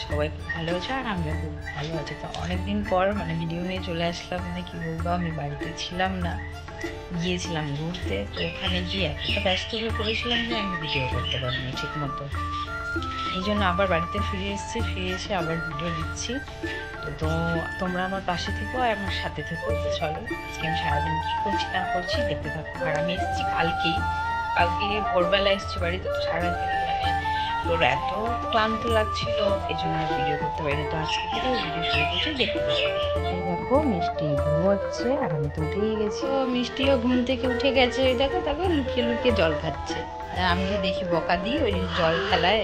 সবাই খুব ভালো আছে আর আমিও খুব ভালো আছি। তো অনেকদিন পর মানে ভিডিও নিয়ে চলে আসলাম। মানে কি বলবো, আমি বাড়িতে ছিলাম না, গিয়েছিলাম ঘুরতে। তো ওখানে গিয়ে এতটা ব্যস্ত হয়ে পড়েছিলাম যে আমি ভিডিও করতে পারিনি ঠিক মতো। এই জন্য আবার বাড়িতে ফিরে এসে আবার ভিডিও দিচ্ছি। তো তোমরা আমার পাশে থেকো আর আমার সাথে থেকো। তো চলো আজকে আমি সারাদিন কী করছি না করছি দেখতে থাকো। আর আমি এসেছি কালকে ভোরবেলা এসেছি বাড়িতে। তো সারাদিন মানে তোর এত ক্লান্ত লাগছিল, এই জন্য ভিডিও করতে পারিনি। তো আজকে থেকে ভিডিও শুরু করছি, দেখতে দেখো মিষ্টি ঘুমোচ্ছে আর আমি তো উঠেই গেছি। ও মিষ্টিও ঘুম থেকে উঠে গেছে, ওই দেখো দেখো লুকিয়ে লুকিয়ে জল খাচ্ছে। আমি যে দেখি বকা দিই ওই জল খেলায়।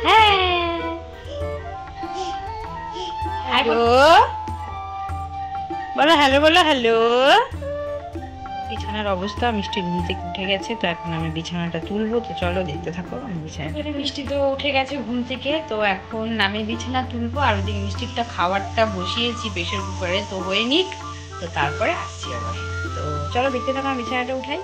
হ্যাঁ হ্যালো বলো, হ্যালো বলো, হ্যালো। বিছানার অবস্থা, মিষ্টি ঘুম থেকে উঠে গেছে। তো এখন আমি বিছানাটা তুলবো। তো চলো দেখতে থাকো। আমি বিছানা, মিষ্টি তো উঠে গেছে ঘুম থেকে। তো এখন আমি বিছানা তুলবো আর ওদিকে মিষ্টিটা খাবারটা বসিয়েছি প্রেশার কুকারে। তো হয়ে নিক, তো তারপরে আসছি আবার। তো চলো দেখতে থাকো, আমি বিছানাটা উঠাই।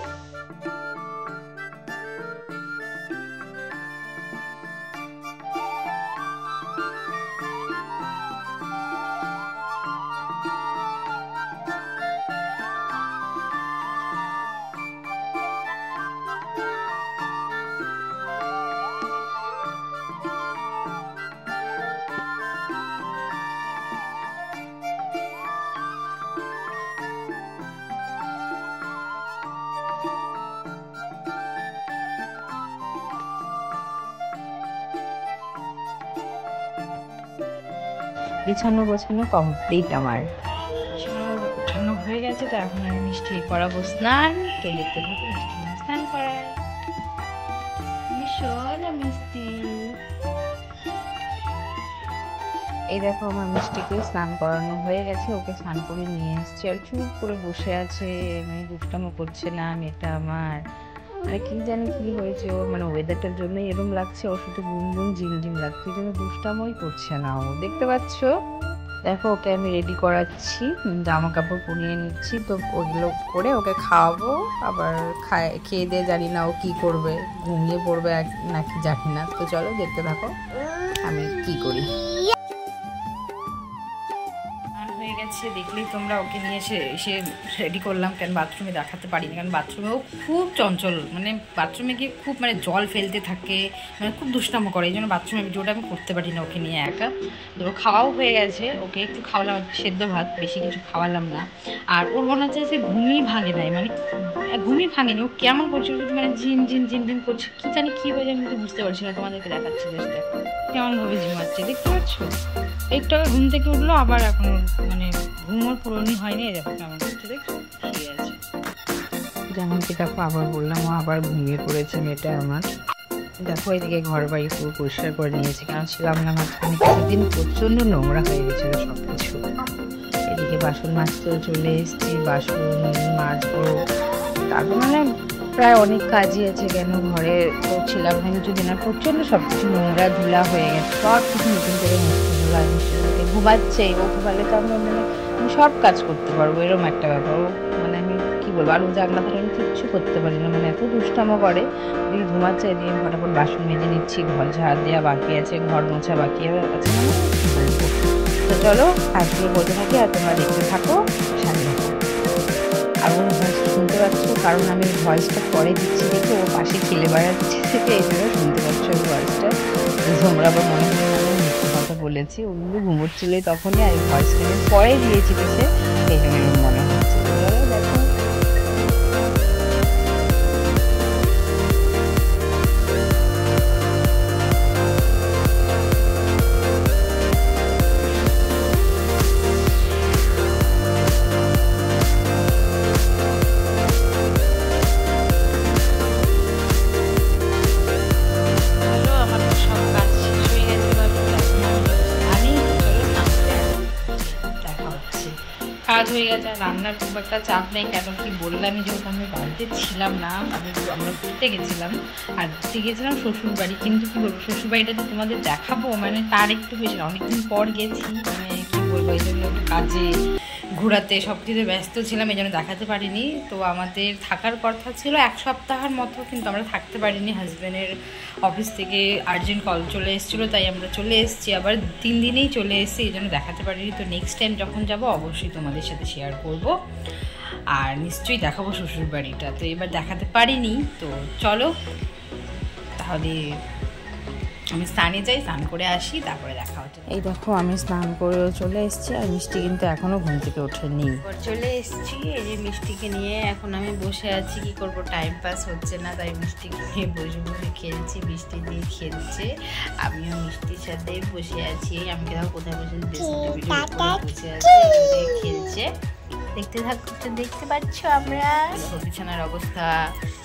বিছানো গোছানো কমপ্লিট আমার, বিছানো হয়ে গেছে। তো এখন আমি মিষ্টি করাবো স্নান। তো দেখতে থাকো মিষ্টি স্নান করায়। মিষ্টি এই দেখো আমার মিষ্টিকে স্নান করানো হয়ে গেছে। ওকে স্নান করে নিয়ে এসছি আর চুপ করে বসে আছে, মানে দুষ্টামো করছে না। আমি এটা আমার মানে কি জানি কি হয়েছে ওর, মানে ওয়েদারটার জন্য এরকম লাগছে। ওর শুধু গুনগুন ঝিমঝিম লাগছে, এই জন্য দুষ্টামোই করছে না ও। দেখতে পাচ্ছ, দেখো ওকে আমি রেডি করাচ্ছি, জামা কাপড় পরিয়ে নিচ্ছি। তো ওগুলো করে ওকে খাওয়াবো। আবার খেয়ে দিয়ে জানি না ও কি করবে, ঘুমিয়ে পড়বে নাকি জানি না। তো চলো দেখতে থাকো আমি কি করি। হয়ে গেছে দেখলেই তোমরা, ওকে নিয়ে এসে রেডি করলাম। কেন বাথরুমে দেখাতে পারিনি, কারণ বাথরুমেও খুব চঞ্চল, মানে বাথরুমে গিয়ে খুব মানে জল ফেলতে থাকে, মানে খুব দুষ্টামো করে। এই জন্য বাথরুমের ভিডিওটা আমি করতে পারি না ওকে নিয়ে একা। তো খাওয়াও হয়ে গেছে, ওকে একটু খাওয়ালাম সেদ্ধ ভাত, বেশি কিছু খাওয়ালাম না। আর ওর মনে হচ্ছে যে ঘুমই ভাঙে নাই, মানে ঘুমই ভাঙেনি। ও কেমন করছে, মানে ঝিম করছে, কি জানি কি হয়ে যায় আমি তো বুঝতে পারছি না। তোমাদেরকে দেখাচ্ছি জাস্ট, দেখো কেমনভাবে ঝিমাচ্ছে, দেখতে পাচ্ছ। একটু ঘুম থেকে উঠলো, আবার এখন মানে ঘুমোর পুরোনি হয়নি। দেখো কেমন করছে, দেখছো শুয়ে আছে। যেমন কি দেখো আবার বললাম, ও আবার ঘুমিয়ে পড়েছে মেয়েটা আমার। দেখো এদিকে ঘর বাড়ি পুরো পরিষ্কার করে নিয়েছে, কারণ ছিলাম না মাঝখানে কিছুদিন, প্রচণ্ড নোংরা হয়ে গেছিলো সব কিছু। এদিকে বাসন মাজতেও চলে এসেছি, বাসন মাজবো। তারপর মানে প্রায় অনেক কাজই আছে, কেন ঘরে ছিলাম না কিছুদিন আর প্রচণ্ড সব কিছু নোংরা ধুলা হয়ে গেছে। সব কিছু নতুন করে মুছতে ধুলা মিশতে ঘুমাচ্ছে। ও ঘুমালে তো আমরা মানে আমি সব কাজ করতে পারবো, এরকম একটা ব্যাপার। ও মানে আমি কি বলবো, আর ও জানলা থাকলে আমি কিচ্ছু করতে পারি না, মানে এত দুষ্টামো করে। এদিকে ঘুমাচ্ছে, এদিকে ফটাফট বাসন মেজে নিচ্ছি, ঘর ঝাড় দেওয়া বাকি আছে, ঘর মোছা বাকি আছে, মানে তো চলো আজকে বলতে থাকি আর তোমরা দেখতে থাকো সামনে। আর ওর ভয়েস শুনতে পাচ্ছ, কারণ আমি ভয়েসটা পরে দিচ্ছি দেখে ও পাশে খেলে বেড়াচ্ছে থেকে, এই জন্য শুনতে পাচ্ছ ওর ভয়েসটা। তোমরা আবার মনে হয় মিথ্যে কথা বলেছি, ওগুলো ঘুমোচ্ছিলই তখনই, আর ভয়েসটা পরে দিয়েছি দেখে এই জন্য মনে হচ্ছে। দেখো কাজ হয়ে গেছে। আর রান্নার খুব একটা চাপ নেই, কেন কি বললাম, যেহেতু আমি বাড়িতে ছিলাম না, আমরা ঘুরতে গেছিলাম। আর ঘুরতে গেছিলাম শ্বশুর বাড়ি, কিন্তু কি বলবো শ্বশুর বাড়িটা যে তোমাদের দেখাবো, মানে তার একটু বেশি অনেকদিন পর গেছি, মানে কি বলবো, এই জন্য একটু কাজে ঘোরাতে সব কিছুতে ব্যস্ত ছিলাম, এই জন্য দেখাতে পারিনি। তো আমাদের থাকার কথা ছিল 1 সপ্তাহের মতো, কিন্তু আমরা থাকতে পারিনি। হাজব্যান্ডের অফিস থেকে আর্জেন্ট কল চলে এসেছিলো, তাই আমরা চলে এসেছি। আবার 3 দিনেই চলে এসেছি, এই জন্য দেখাতে পারিনি। তো নেক্সট টাইম যখন যাব অবশ্যই তোমাদের সাথে শেয়ার করব, আর নিশ্চয়ই দেখাবো শ্বশুর বাড়িটা। তো এবার দেখাতে পারিনি। তো চলো তাহলে আমি স্নানে যাই, স্নান করে আসি, তারপরে দেখা হচ্ছে। এই দেখো আমি স্নান করেও চলে এসেছি, আর মিষ্টি কিন্তু এখনও ঘুম থেকে ওঠেনি। চলে এসেছি, এই যে মিষ্টিকে নিয়ে এখন আমি বসে আছি। কি করব, টাইম পাস হচ্ছে না, তাই মিষ্টিকে নিয়ে বসে বসে খেলছি। মিষ্টি দিয়ে খেলছে, আমিও মিষ্টির সাথে বসে আছি। আমি দেখো কোথায় বসে বসে আছি, খেলছে। দেখতে থাকতে দেখতে পাচ্ছ আমরা বিছানার অবস্থা,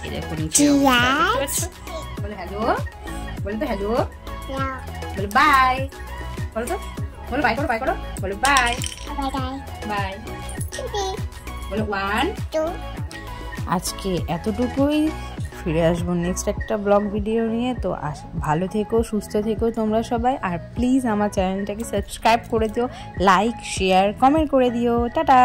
এই দেখো নিচে বলে হ্যালো, বলে তো হ্যালো, বলে বাই, বলো তো, বলো বাই করো, বাই করো, বলো বাই, বাই, বলো 1 2। আজকে এতটুকুই, ফিরে আসবো নেক্সট একটা ব্লগ ভিডিও নিয়ে। তো ভালো থেকো, সুস্থ থেকো তোমরা সবাই, আর প্লিজ আমার চ্যানেলটাকে সাবস্ক্রাইব করে দিও, লাইক শেয়ার কমেন্ট করে দিও। টাটা।